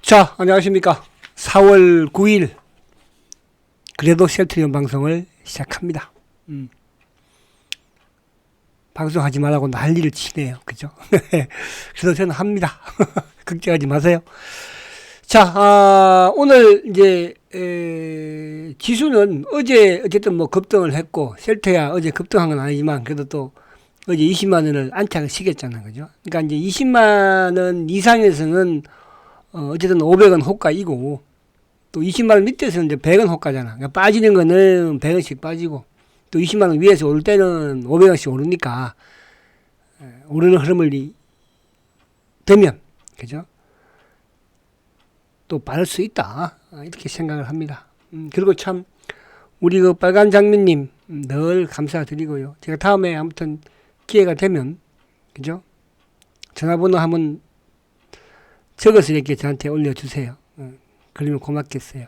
자, 안녕하십니까. 4월 9일 그래도 셀트리온 방송을 시작합니다. 방송하지 말라고 난리를 치네요. 그죠? 그래서 저는 합니다. 걱정하지 마세요. 자, 오늘 이제 지수는 어제 어쨌든 뭐 급등을 했고, 셀트야 어제 급등한 건 아니지만 그래도 또 어제 20만 원을 안착을 시켰잖아요. 그죠? 그러니까 이제 20만 원 이상에서는 어쨌든 500원 호가이고, 또 20만원 밑에서는 이제 100원 호가잖아. 그러니까 빠지는 거는 100원씩 빠지고, 또 20만원 위에서 오를 때는 500원씩 오르니까, 오르는 흐름을 되면, 그죠? 또 빠를 수 있다. 이렇게 생각을 합니다. 그리고 참, 우리 그 빨간 장미님, 늘 감사드리고요. 제가 다음에 아무튼 기회가 되면, 그죠? 전화번호 한번 적어서 이렇게 저한테 올려주세요. 그러면 고맙겠어요.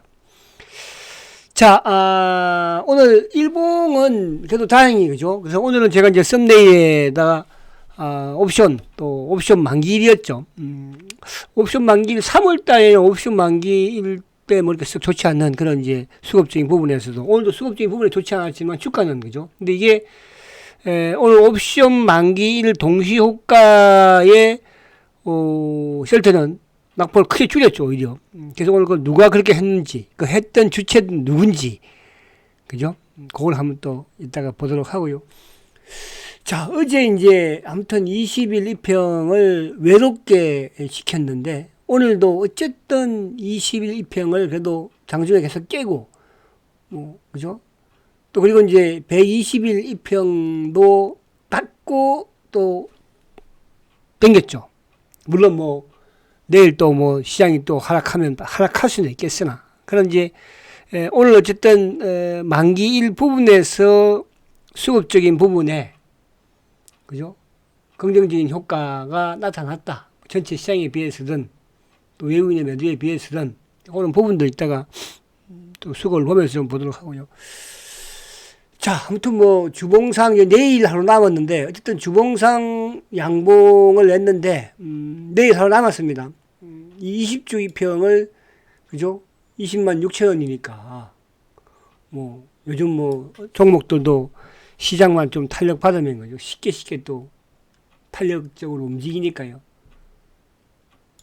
자, 오늘 일봉은 그래도 다행히, 그죠? 그래서 오늘은 제가 이제 썸네일에다가, 옵션, 또 옵션 만기일이었죠. 옵션 만기일, 3월달에 옵션 만기일 때 뭐 이렇게 썩 좋지 않는 그런 이제 수급적인 부분에서도, 오늘도 수급적인 부분이 좋지 않았지만 주가는, 그죠? 근데 이게, 오늘 옵션 만기일 동시효과에, 셀트는 낙폭을 크게 줄였죠, 오히려. 그래서 오늘 그 누가 그렇게 했는지, 그 했던 주체는 누군지, 그죠? 그걸 한번 또 이따가 보도록 하고요. 자, 어제 이제 아무튼 20일 2평을 외롭게 시켰는데, 오늘도 어쨌든 20일 2평을 그래도 장중에 계속 깨고, 그죠? 또 그리고 이제 120일 2평도 닫고 또 당겼죠. 물론 뭐, 내일 또 뭐 시장이 또 하락하면 하락할 수는 있겠으나, 그런 이제 오늘 어쨌든 만기일 부분에서 수급적인 부분에, 그죠? 긍정적인 효과가 나타났다. 전체 시장에 비해서든 또 외국인의 매도에 비해서든 그런 부분도 이따가 또 수급을 보면서 좀 보도록 하고요. 자, 아무튼 뭐 주봉상 내일 하루 남았는데, 어쨌든 주봉상 양봉을 냈는데, 내일 하루 남았습니다. 20주 2평을, 그죠? 20만 6천 원이니까, 뭐 요즘 뭐 종목들도 시장만 좀 탄력 받으면, 그죠? 쉽게 또 탄력적으로 움직이니까요.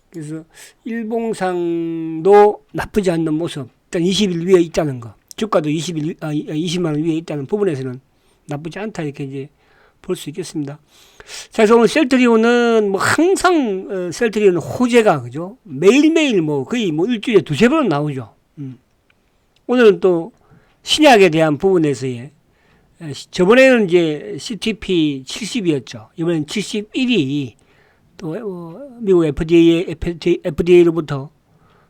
그래서 일봉상도 나쁘지 않는 모습, 일단 20일 위에 있다는 거, 주가도 20만 원 위에 있다는 부분에서는 나쁘지 않다, 이렇게 이제 볼 수 있겠습니다. 자, 그래서 오늘 셀트리온은 뭐 항상 셀트리온 호재가, 그죠? 매일매일 뭐 거의 뭐 일주일에 두세 번은 나오죠. 오늘은 또 신약에 대한 부분에서의, 저번에는 이제 CTP 70이었죠. 이번엔 71이 또 미국 FDA로부터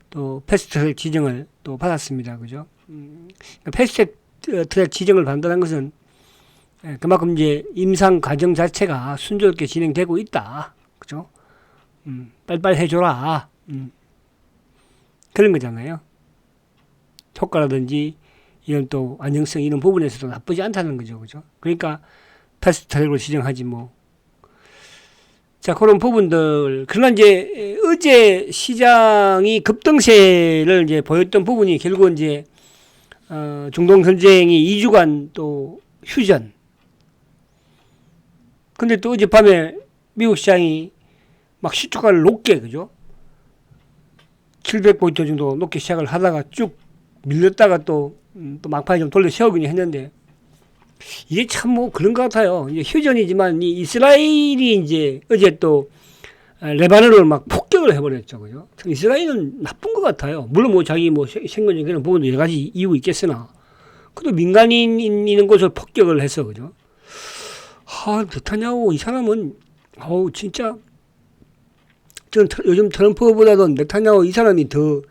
또 패스트트랙 지정을 또 받았습니다. 그죠? 패스트트랙 지정을 받는다는 것은 그만큼 이제 임상 과정 자체가 순조롭게 진행되고 있다. 그죠? 빨리빨리 해줘라. 그런 거잖아요. 효과라든지 이런 또 안정성 이런 부분에서도 나쁘지 않다는 거죠. 그죠? 그러니까 패스트트랙으로 지정하지 뭐. 자, 그런 부분들. 그러나 이제 어제 시장이 급등세를 이제 보였던 부분이 결국은 이제 중동 전쟁이 2주간 또 휴전. 근데 또 어젯밤에 미국 시장이 막 시초가를 높게, 그죠? 700포인트 정도 높게 시작을 하다가 쭉 밀렸다가 또 막판에 좀 돌려 세우긴 했는데, 이게 참 뭐 그런 것 같아요. 이제 휴전이지만 이 이스라엘이 이제 어제 또 레바논을 막 폭격을 해버렸죠. 그죠? 이스라엘은 나쁜 것 같아요. 물론 뭐 자기 뭐 생존적인 그런 부분도 여러 가지 이유 있겠으나, 그래도 민간인 있는 곳을 폭격을 해서, 그죠? 네타냐후 이 사람은, 진짜, 저는 요즘 트럼프보다도 네타냐후 이 사람이 더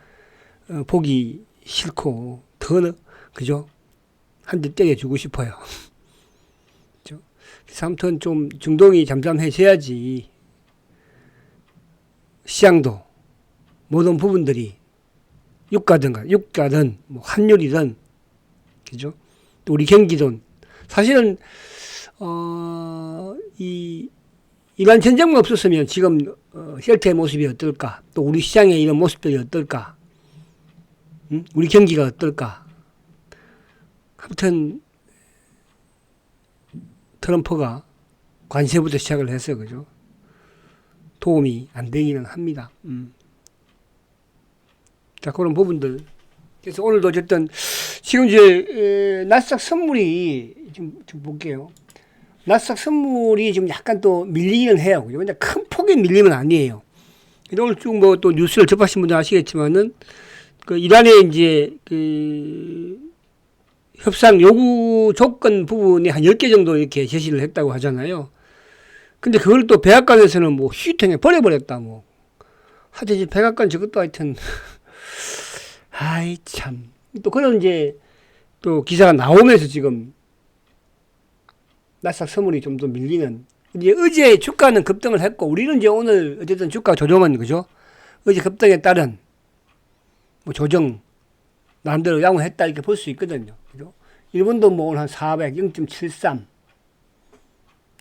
보기 싫고, 더, 그죠? 한 대 때려주고 싶어요. 그죠? 그래서 아무튼 좀 중동이 잠잠해져야지 시장도 모든 부분들이 유가든 뭐 환율이든, 그죠? 또 우리 경기도 사실은 이 이란 전쟁만 없었으면 지금 셀트의 모습이 어떨까? 또 우리 시장의 이런 모습들이 어떨까? 우리 경기가 어떨까? 아무튼 트럼프가 관세부터 시작을 해서 그죠? 도움이 안 되기는 합니다. 자, 그런 부분들. 그래서 오늘도 어쨌든 지금 이제 나스닥 선물이 좀 볼게요. 나스닥 선물이 지금 약간 또 밀리기는 해요. 그죠? 근데 큰 폭의 밀림은 아니에요. 오늘 쭉 뭐 또 뉴스를 접하신 분들 아시겠지만은 그 이란의 이제 그 협상 요구 조건 부분이 한 10개 정도 이렇게 제시를 했다고 하잖아요. 근데 그걸 또 백악관에서는 뭐 휴통에 버려버렸다 뭐. 하여튼 이제 백악관 저것도 하여튼 아이 참. 또 그런 이제 또 기사가 나오면서 지금 나스닥 선물이 좀 더 밀리는. 이제 어제 주가는 급등을 했고 우리는 이제 오늘 어쨌든 주가 조정은 그죠? 어제 급등에 따른 뭐 조정 나름대로 양호했다 이렇게 볼 수 있거든요. 그죠? 일본도 뭐 오늘 한 400, 0.73.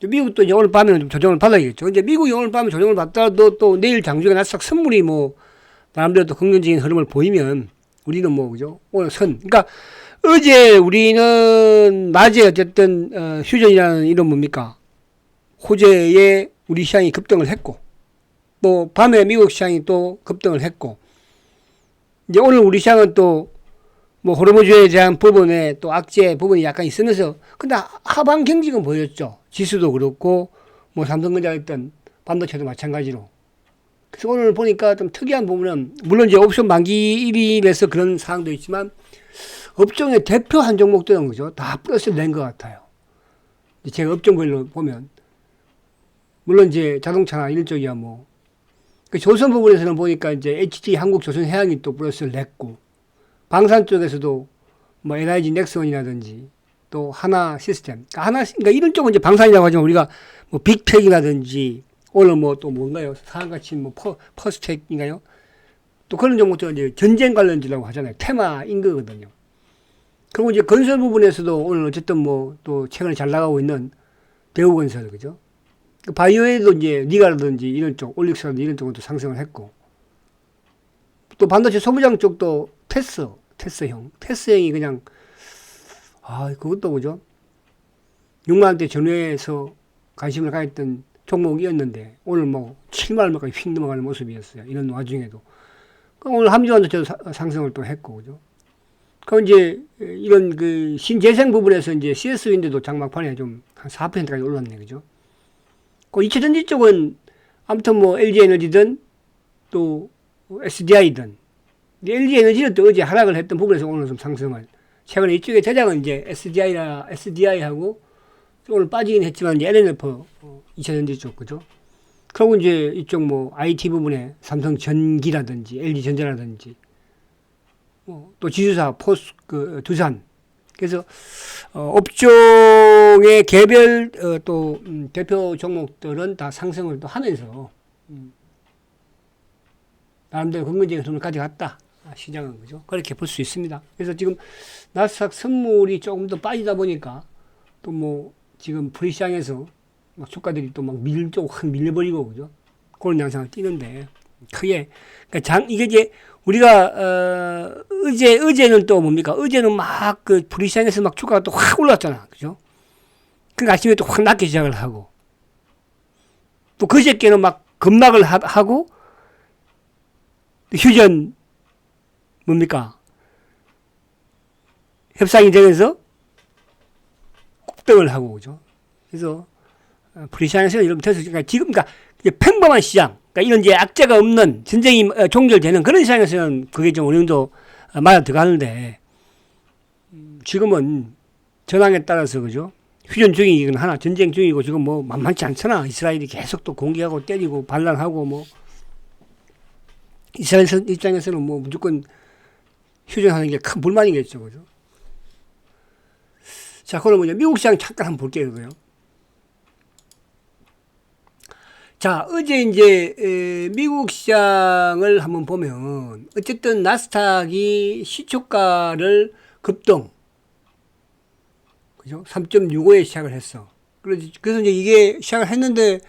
미국도 이제 오늘 밤에는 좀 조정을 받아야겠죠. 이제 미국이 오늘 밤에 조정을 받더라도 또 내일 장중에 나스닥 선물이 뭐 나름대로 또 긍정적인 흐름을 보이면 우리는 뭐 그죠? 오늘 선. 그러니까 어제 우리는 낮에 어쨌든 휴전이라는 이런 뭡니까? 호재에 우리 시장이 급등을 했고 또 밤에 미국 시장이 또 급등을 했고 이제 오늘 우리 시장은 또 뭐 호르무즈에 대한 부분에 또 악재 부분이 약간 있으면서 근데 하방 경직은 보였죠. 지수도 그렇고 뭐 삼성전자 했던 반도체도 마찬가지로. 그래서 오늘 보니까 좀 특이한 부분은 물론 이제 옵션 만기일이라서 그런 상황도 있지만 업종의 대표 한 종목들은 그죠 다 플러스를 낸 것 같아요. 제가 업종별로 보면 물론 이제 자동차나 이런 쪽이야 뭐 그 조선 부분에서는 보니까 이제 HT 한국조선해양이 또 플러스를 냈고 방산 쪽에서도 뭐 NIG 넥슨이라든지 또 하나 시스템 그러니까 이런 쪽은 이제 방산이라고 하지만 우리가 뭐 빅텍이라든지 오늘 뭐 또 뭔가요 상한가치 뭐 퍼스텍인가요 또 그런 종목들은 이제 전쟁 관련주라고 하잖아요. 테마인 거거든요. 그리고 이제 건설 부분에서도 오늘 어쨌든 뭐 또 최근에 잘 나가고 있는 대우건설 그죠? 바이오에도 이제 니가라든지 이런 쪽, 올릭스라든지 이런 쪽은 또 상승을 했고 또 반도체 소부장 쪽도 테스형이 그냥 그것도 그죠? 6만원대 전후에서 관심을 가했던 종목이었는데 오늘 뭐 7만원까지 휙 넘어가는 모습이었어요. 이런 와중에도 오늘 함유한도 상승을 또 했고 그죠? 그럼 이제 이런 그 신재생 부분에서 이제 CS윈드도 장막판에 좀 한 4%까지 올랐네 그죠? 그 이차전지 쪽은 아무튼 뭐 LG에너지든 또 SDI든 LG에너지는 또 어제 하락을 했던 부분에서 오늘 좀 상승을 최근에 이쪽에 대장은 이제 SDI하고 오늘 빠지긴 했지만 이제 LNF 2차전지 쪽 그죠? 그리고 이제 이쪽 뭐 IT 부분에 삼성전기라든지 LG전자라든지 또 지주사 두산 그래서 업종의 개별 또 대표 종목들은 다 상승을 또 하면서 나름대로 긍정적인 흐름을 가져갔다. 시장은 그죠? 그렇게 볼 수 있습니다. 그래서 지금 나스닥 선물이 조금 더 빠지다 보니까 또 뭐 지금 프리시장에서 막 주가들이 또 막 확 밀려버리고 그죠? 그런 양상을 띠는데 크게 그러니까 이게 이제 우리가 어제는 또 뭡니까? 어제는 막 그 프리시장에서 막 주가가 또 확 올랐잖아, 그죠? 그러니까 아침에 또 확 낮게 시작을 하고 또 그저께는 막 급락을 하고 휴전 뭡니까? 협상이 되면서 급등을 하고 그죠? 그래서 프리시장에서는 이런 그러니까 지금 그러니까 평범한 시장, 그러니까 이런 이제 악재가 없는 전쟁이 종결되는 그런 시장에서는 그게 좀 어느 정도 맞아 들어가는데 지금은 전황에 따라서 그죠? 휴전 중이긴 하나 전쟁 중이고 지금 뭐 만만치 않잖아. 이스라엘이 계속 또 공격하고 때리고 반란하고 뭐 이스라엘 입장에서는 뭐 무조건 휴전하는 게 큰 불만이겠죠, 그죠? 자, 그러면 이제 미국 시장 잠깐 한번 볼게요, 그요. 자, 어제 이제 미국 시장을 한번 보면 어쨌든 나스닥이 시초가를 급등, 그죠? 3.65에 시작을 했어. 그래서 이제 이게 시작을 했는데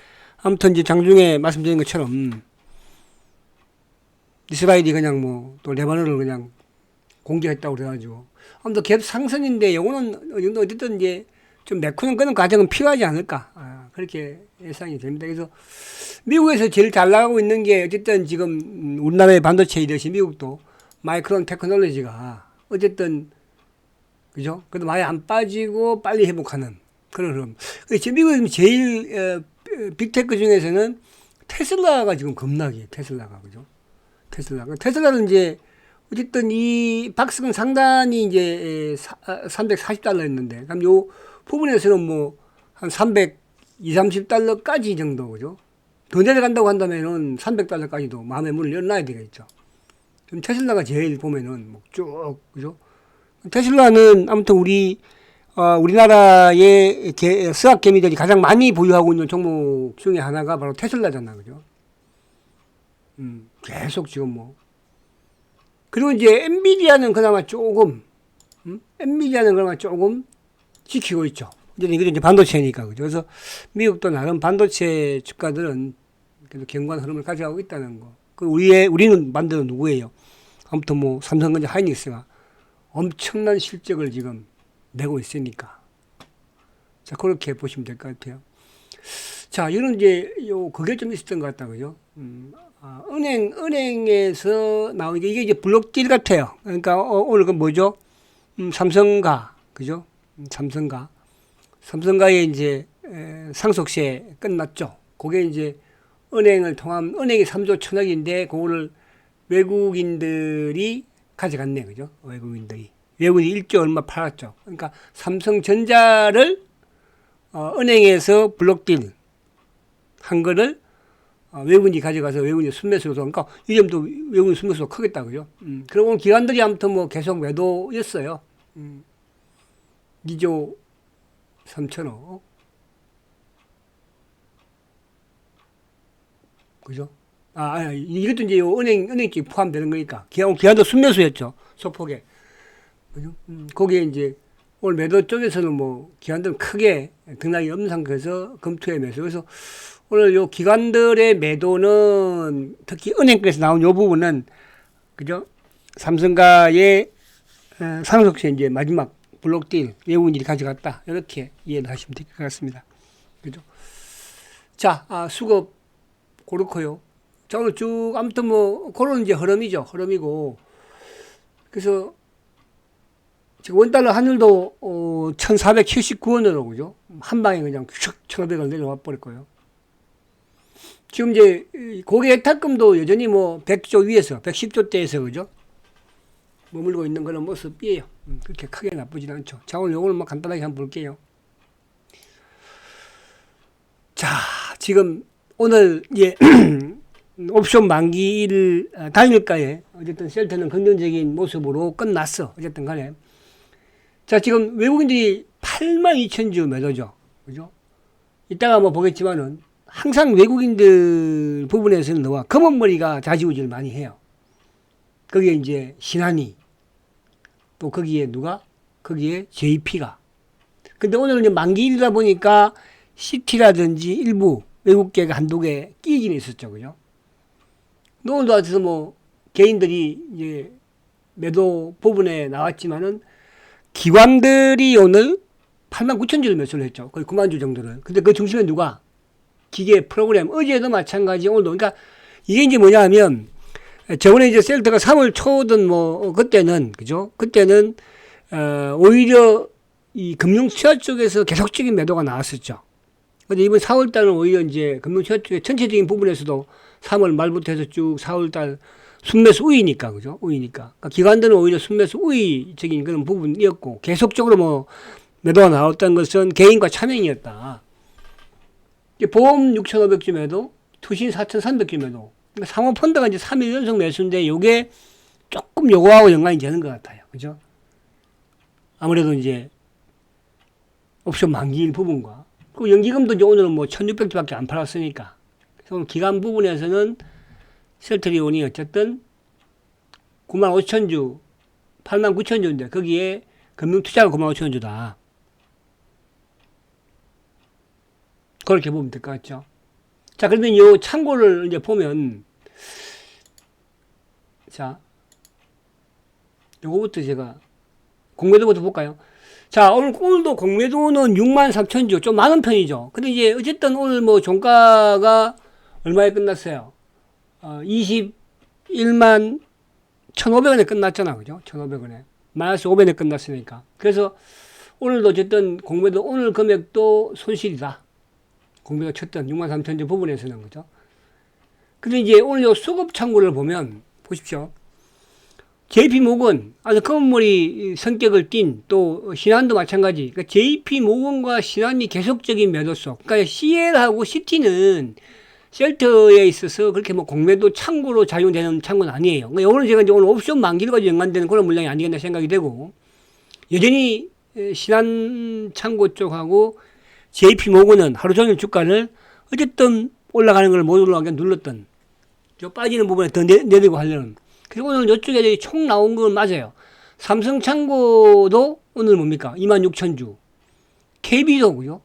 아무튼 이제 장중에 말씀드린 것처럼 이스라엘이 그냥 뭐 또 레바논을 그냥 공격했다고 그래가지고 아무튼 계속 상승인데 요거는 어느 정도 어쨌든 이제 좀 메꾸는 그런 과정은 필요하지 않을까 그렇게 예상이 됩니다. 그래서 미국에서 제일 잘 나가고 있는 게 어쨌든 지금 우리나라의 반도체이듯이 미국도 마이크론 테크놀로지가 어쨌든 그죠? 그래도 많이 안 빠지고 빨리 회복하는 그런 흐름. 지금 미국에 제일 빅테크 중에서는 테슬라가 지금 급락이에요. 테슬라가 그죠? 테슬라는 이제 어쨌든 이 박스권 상단이 이제 340달러였는데 그럼 요 부분에서는 뭐 한 320, 30달러까지 정도 그죠? 더 내려간다고 한다면은 300달러까지도 마음의 문을 열어놔야 되겠죠. 좀 테슬라가 제일 보면은 뭐 쭉 그죠? 테슬라는 아무튼 우리나라의 수학 개미들이 가장 많이 보유하고 있는 종목 중에 하나가 바로 테슬라잖아, 그죠? 계속 지금 뭐. 그리고 이제 엔비디아는 그나마 조금 지키고 있죠. 이게 이제 반도체니까, 그죠? 그래서 미국도 나름 반도체 주가들은 그래도 견고한 흐름을 가져가고 있다는 거. 우리는 반대로 누구예요? 아무튼 뭐 삼성전자 하이닉스가 엄청난 실적을 지금 내고 있으니까. 자, 그렇게 보시면 될 것 같아요. 자, 이런 이제, 그게 좀 있었던 것 같다, 그죠? 은행에서 나오는 게 이게 이제 블록딜 같아요. 그러니까, 오늘 그 뭐죠? 삼성가, 그죠? 삼성가의 이제, 상속세 끝났죠. 그게 이제 은행이 3조 1천억인데, 그거를 외국인들이 가져갔네, 그죠? 외국인이 1조 얼마 팔았죠. 그러니까 삼성전자를 은행에서 블록딜 한 거를 외국인이 가져가서 외국인이 순매수로 그러니까 이 점도 외국인 순매수가 크겠다, 그죠? 그리고 기관들이 아무튼 뭐 계속 매도였어요. 2조 3천억. 그죠? 이것도 이제 은행 쪽 포함되는 거니까. 기관도 순매수였죠. 소폭에. 그죠? 거기에 이제 오늘 매도 쪽에서는 뭐 기관들은 크게 등락이 없는 상태에서 검토의 매수. 그래서 오늘 요 기관들의 매도는 특히 은행권에서 나온 요 부분은 그죠? 삼성가의 상속세 이제 마지막 블록딜 외국인들이 가져갔다. 이렇게 이해를 하시면 될 것 같습니다. 그죠? 자, 수급 그렇고요. 자, 오늘 쭉 아무튼 뭐 그런 이제 흐름이고 그래서 지금 원달러 환율도 1479원으로 그죠? 한 방에 그냥 1,500원 내려와 버릴 거예요. 지금 이제 고객 예탁금도 여전히 뭐 100조 위에서 110조대에서 그죠? 머물고 있는 그런 모습이에요. 그렇게 크게 나쁘진 않죠. 자, 오늘 요거는 뭐 간단하게 한번 볼게요. 자, 지금 오늘 이제 옵션 만기일 당일가에 어쨌든 셀트는 긍정적인 모습으로 끝났어. 어쨌든 간에. 자, 지금 외국인들이 82,000주 매도죠. 그죠? 이따가 뭐 보겠지만은 항상 외국인들 부분에서는 너와 검은 머리가 좌지우지를 많이 해요. 거기에 이제 신한이 또 거기에 누가? 거기에 JP가. 근데 오늘은 이제 만기일이다 보니까 CT라든지 일부 외국계가 한두 개 끼긴 있었죠. 그죠? 오늘도 와서 뭐 개인들이 이제 매도 부분에 나왔지만은 기관들이 오늘 89,000주를 매수를 했죠. 거의 9만 주 정도를. 근데 그 중심에 누가? 기계 프로그램. 어제도 마찬가지, 오늘도. 그러니까 이게 이제 뭐냐 하면 저번에 이제 셀트가 3월 초든 뭐 그때는 그죠? 그때는 오히려 이 금융투자 쪽에서 계속적인 매도가 나왔었죠. 근데 이번 4월 달은 오히려 이제 금융투자 쪽의 전체적인 부분에서도 3월 말부터 해서 쭉 4월 달 순매수 우위니까, 그죠? 우위니까. 그러니까 기관들은 오히려 순매수 우위적인 그런 부분이었고, 계속적으로 뭐, 매도가 나왔던 것은 개인과 차명이었다. 보험 6,500주 매도, 투신 4,300주 매도. 그러니까 사모펀드가 이제 3일 연속 매수인데, 요게 조금 요거하고 연관이 되는 것 같아요. 그죠? 아무래도 이제, 옵션 만기일 부분과, 그리고 연기금도 이제 오늘은 뭐 1,600주밖에 안 팔았으니까. 그래서 오늘 기간 부분에서는 셀트리온이 어쨌든 95,000주, 89,000주인데 거기에 금융투자가 95,000주다. 그렇게 보면 될 것 같죠. 자, 그러면 요 참고를 이제 보면, 자, 요거부터 제가, 공매도부터 볼까요? 자, 오늘도 공매도는 63,000주, 좀 많은 편이죠. 근데 이제, 어쨌든 오늘 뭐 종가가 얼마에 끝났어요? 21만 1,500원에 끝났잖아. 그죠? 1,500원에. 마이너스 500원에 끝났으니까. 그래서 오늘도 어쨌든 공매도 오늘 금액도 손실이다. 공매도 쳤던 63,000주 부분에서는. 그죠? 근데 이제 오늘 요 수급 창구를 보면, 보십시오. JP모건, 아주 검은머리 성격을 띤, 또, 신한도 마찬가지. 그러니까 JP모건과 신한이 계속적인 매도속. 그러니까 CL하고 CT는 셀트에 있어서 그렇게 뭐 공매도 창구로 작용되는 창구는 아니에요. 그러니까 오늘 제가 이제 오늘 옵션 만기일과 연관되는 그런 물량이 아니겠나 생각이 되고, 여전히 신한 창고 쪽하고 JP모건은 하루 종일 주가를 어쨌든 올라가는 걸 못 올라가게 눌렀던, 빠지는 부분에 더 내리고 하려는. 그리고 오늘 이쪽에 총 나온 건 맞아요. 삼성창고도 오늘 뭡니까? 26,000주. KB도 그죠?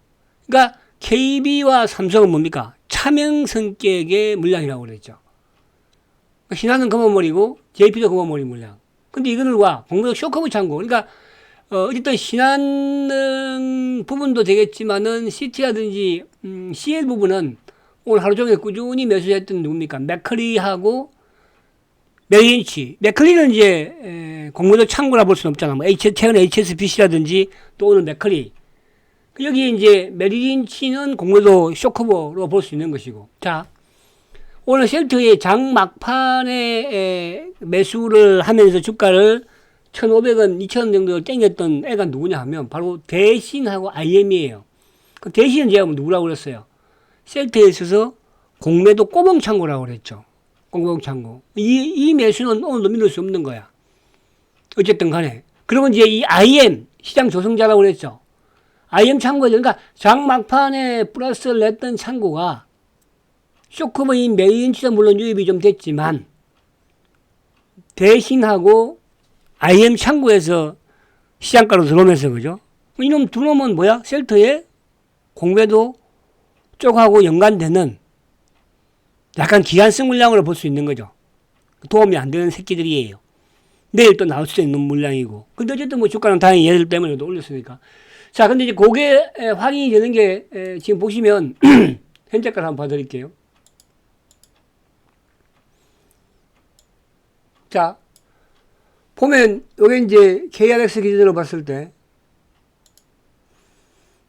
그러니까 KB와 삼성은 뭡니까? 차명 성격의 물량이라고 그랬죠. 신한은 검은머리고 JP도 검은머리 물량. 근데 이거는 와, 공매도 쇼커브 창고. 그러니까 어쨌든 신한 부분도 되겠지만은 CT라든지 CL 부분은 오늘 하루 종일 꾸준히 매수했던 누굽니까? 맥커리하고 메리린치. 맥커리는 이제 공매도 창고라 볼 수는 없잖아. 뭐 최근 HSBC라든지 또 오늘 맥커리. 여기 이제 메리린치는 공매도 쇼커버로 볼 수 있는 것이고. 자, 오늘 셀트의 장 막판에 매수를 하면서 주가를 1,500원, 2,000원 정도 땡겼던 애가 누구냐 하면 바로 대신하고 IM이에요. 그 대신은 제가 누구라고 그랬어요? 셀트에 있어서 공매도 꼬봉 창고라고 그랬죠. 공매도 창고. 이 매수는 오늘도 믿을 수 없는 거야. 어쨌든 간에. 그리고 이제 이 IM, 시장 조성자라고 그랬죠. IM 창고죠. 그러니까 장 막판에 플러스를 냈던 창고가 쇼크버인 메인치도 물론 유입이 좀 됐지만 대신하고 IM 창고에서 시장가로 들어오면서 그죠? 이놈 두 놈은 뭐야? 셀트의 공매도 쪽하고 연관되는 약간 기한성 물량으로 볼 수 있는 거죠. 도움이 안 되는 새끼들이에요. 내일 또 나올 수도 있는 물량이고. 근데 어쨌든 뭐 주가는 다행히 얘들 때문에도 올렸으니까. 자, 근데 이제 그게 확인이 되는 게 지금 보시면 현재가를 한번 봐드릴게요. 자, 보면 요게 이제 KRX 기준으로 봤을 때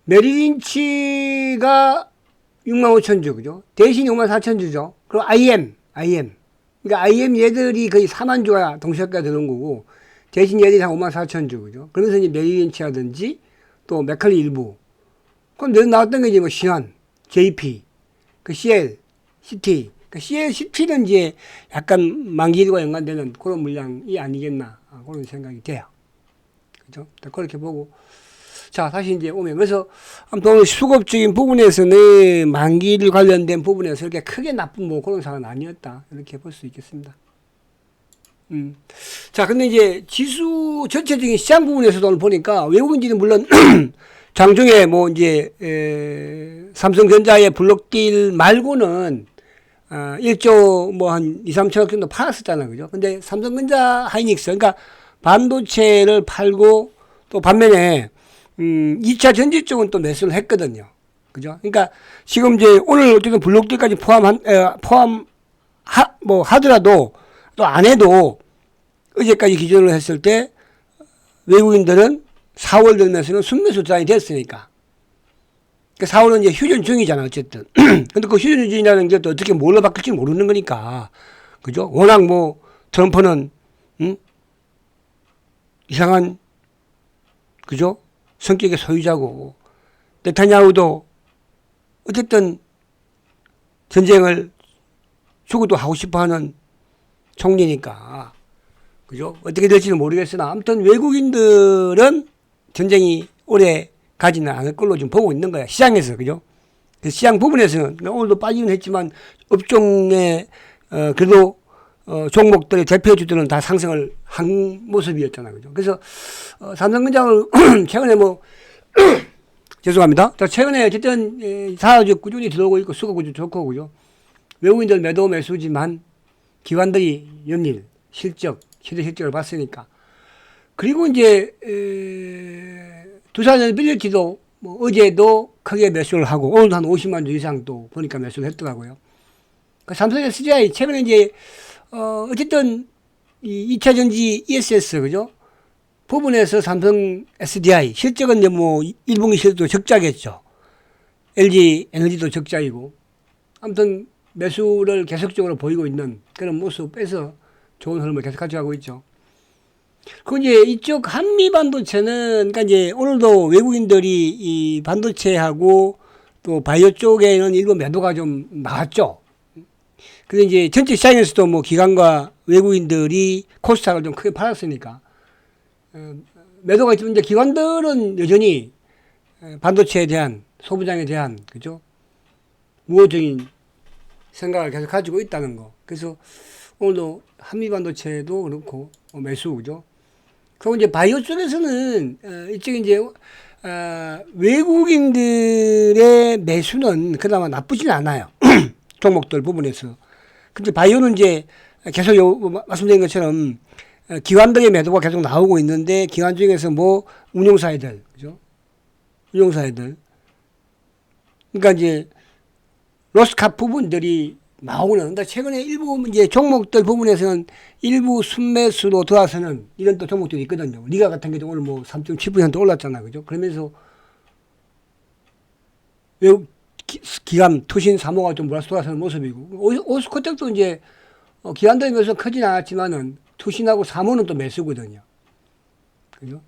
메리린치가 65,000주 그죠? 대신 64,000주죠. 그리고 IM. 그러니까 IM 얘들이 거의 4만 주가 동시에가 되는 거고 대신 얘들이 한 54,000주 그죠? 그러면서 이제 메리린치라든지 또 맥컬리 일부. 그럼 늘 나왔던 게 이제 뭐 신한, JP, 그 CL, CT. 그 CL, CT는 이제 약간 만기일과 연관되는 그런 물량이 아니겠나. 그런 생각이 돼요. 그죠? 그렇게 보고. 자, 다시 이제 오면. 그래서 아무튼 오늘 수급적인 부분에서는 만기일 관련된 부분에서 이렇게 크게 나쁜 뭐 그런 상황은 아니었다. 이렇게 볼 수 있겠습니다. 자, 근데 이제 지수 전체적인 시장 부분에서도 오늘 보니까 외국인들은 물론 장중에 뭐 이제 삼성전자의 블록딜 말고는 1조 뭐 한 2, 3천억 정도 팔았었잖아요. 그죠? 근데 삼성전자 하이닉스 그러니까 반도체를 팔고 또 반면에 2차 전지 쪽은 또 매수를 했거든요. 그죠? 그러니까 지금 이제 오늘 어쨌든 블록딜까지 하더라도 또 안 해도 어제까지 기준으로 했을 때 외국인들은 4월 들면서는 순매수 장이 됐으니까. 그러니까 4월은 이제 휴전 중이잖아, 어쨌든. 근데 그 휴전 중이라는 게 또 어떻게 뭘로 바뀔지 모르는 거니까. 그죠? 워낙 뭐, 트럼프는, 이상한, 그죠? 성격의 소유자고, 네타냐후도 어쨌든 전쟁을 죽어도 하고 싶어 하는 총리니까. 그죠? 어떻게 될지는 모르겠으나, 아무튼 외국인들은 전쟁이 오래 가지는 않을 걸로 지금 보고 있는 거야. 시장에서. 그죠? 시장 부분에서는, 오늘도 빠지긴 했지만, 업종의, 그래도, 종목들의 대표주들은 다 상승을 한 모습이었잖아. 그죠? 그래서, 삼성전자를 최근에 뭐, 죄송합니다. 자, 최근에 어쨌든 사주가 꾸준히 들어오고 있고 수가 꾸준히 좋고 그죠. 외국인들 매도 매수지만 기관들이 연일 실적, 최대 실적을 봤으니까. 그리고 이제 두산 엔비디아도 뭐 어제도 크게 매수를 하고 오늘도 한 50만 주 이상 또 보니까 매수를 했더라고요. 그 삼성 SDI 최근에 이제 어쨌든 이 2차 전지 ESS 그죠? 부분에서 삼성 SDI 실적은 이제 뭐 1분기 실적도 적자겠죠. LG 에너지도 적자이고 아무튼 매수를 계속적으로 보이고 있는 그런 모습에서 좋은 흐름을 계속 가져가고 있죠. 그 이제 이쪽 한미 반도체는 그러니까 이제 오늘도 외국인들이 이 반도체하고 또 바이오 쪽에는 일부 매도가 좀 나왔죠. 근데 이제 전체 시장에서도 뭐 기관과 외국인들이 코스닥을 좀 크게 팔았으니까 매도가 있지만 이제 기관들은 여전히 반도체에 대한 소부장에 대한 그죠 우호적인 생각을 계속 가지고 있다는 거. 그래서 오늘도 한미 반도체도 그렇고 매수 그죠. 그리고 이제 바이오 쪽에서는 이쪽에 이제 외국인들의 매수는 그나마 나쁘진 않아요. 종목들 부분에서. 근데 바이오는 이제 계속 말씀드린 것처럼 기관들의 매도가 계속 나오고 있는데 기관 중에서 뭐 운용사애들 그죠? 운용사애들. 그러니까 이제 로스캅 부분들이 나오고는 근데 최근에 일부 이제 종목들 부분에서는 일부 순매수로 들어와서는 이런 또 종목들이 있거든요. 리가 같은 경우 오늘 뭐 3.7% 올랐잖아. 그죠? 그러면서 외국 기관 투신 사모가 좀 몰아서 돌아서는 모습이고 오스코텍도 이제 기관들이 매수 크진 않았지만은 투신하고 사모는 또 매수거든요. 그죠?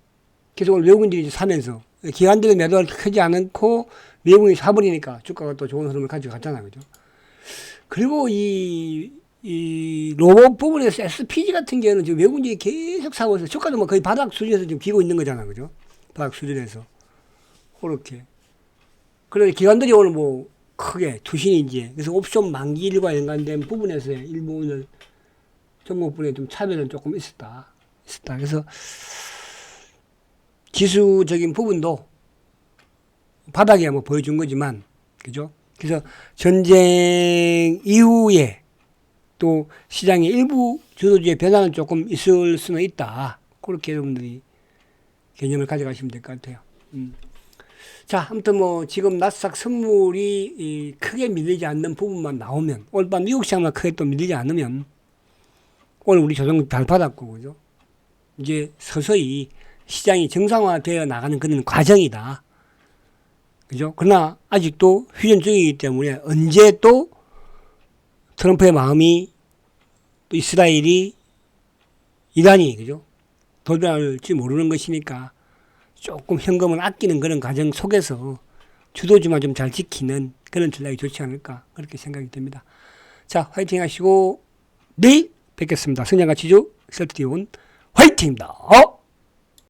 그래서 오늘 외국인들이 이제 사면서 기관들의 매도가 크지 않고 외국인이 사버리니까 주가가 또 좋은 흐름을 가지고 갔잖아요. 그죠? 그리고 이 로봇 부분에서 SPG 같은 경우는 지금 외국인들이 계속 사고 있어요. 주가도 뭐 거의 바닥 수준에서 지금 기고 있는 거잖아. 그죠? 바닥 수준에서. 그렇게. 그래서 기관들이 오늘 뭐 크게 투신이 이제 그래서 옵션 만기일과 연관된 부분에서 일부 오늘 종목분에 좀 차별은 조금 있었다. 그래서 지수적인 부분도 바닥에 뭐 보여준 거지만, 그죠? 그래서 전쟁 이후에 또 시장의 일부 주도주의 변화는 조금 있을 수는 있다. 그렇게 여러분들이 개념을 가져가시면 될 것 같아요. 자, 아무튼 뭐 지금 나스닥 선물이 크게 밀리지 않는 부분만 나오면 오늘 밤 미국 시장만 크게 또 밀리지 않으면 오늘 우리 조정 잘 받았고 그죠? 이제 서서히 시장이 정상화되어 나가는 그런 과정이다. 그죠? 그러나 아직도 휴전 중이기 때문에 언제 또 트럼프의 마음이 또 이스라엘이 이란이 그죠? 돌변할지 모르는 것이니까 조금 현금을 아끼는 그런 과정 속에서 주도주만 좀 잘 지키는 그런 전략이 좋지 않을까 그렇게 생각이 듭니다. 자, 화이팅 하시고 내일 뵙겠습니다. 성장가치주 셀트리온 화이팅입니다.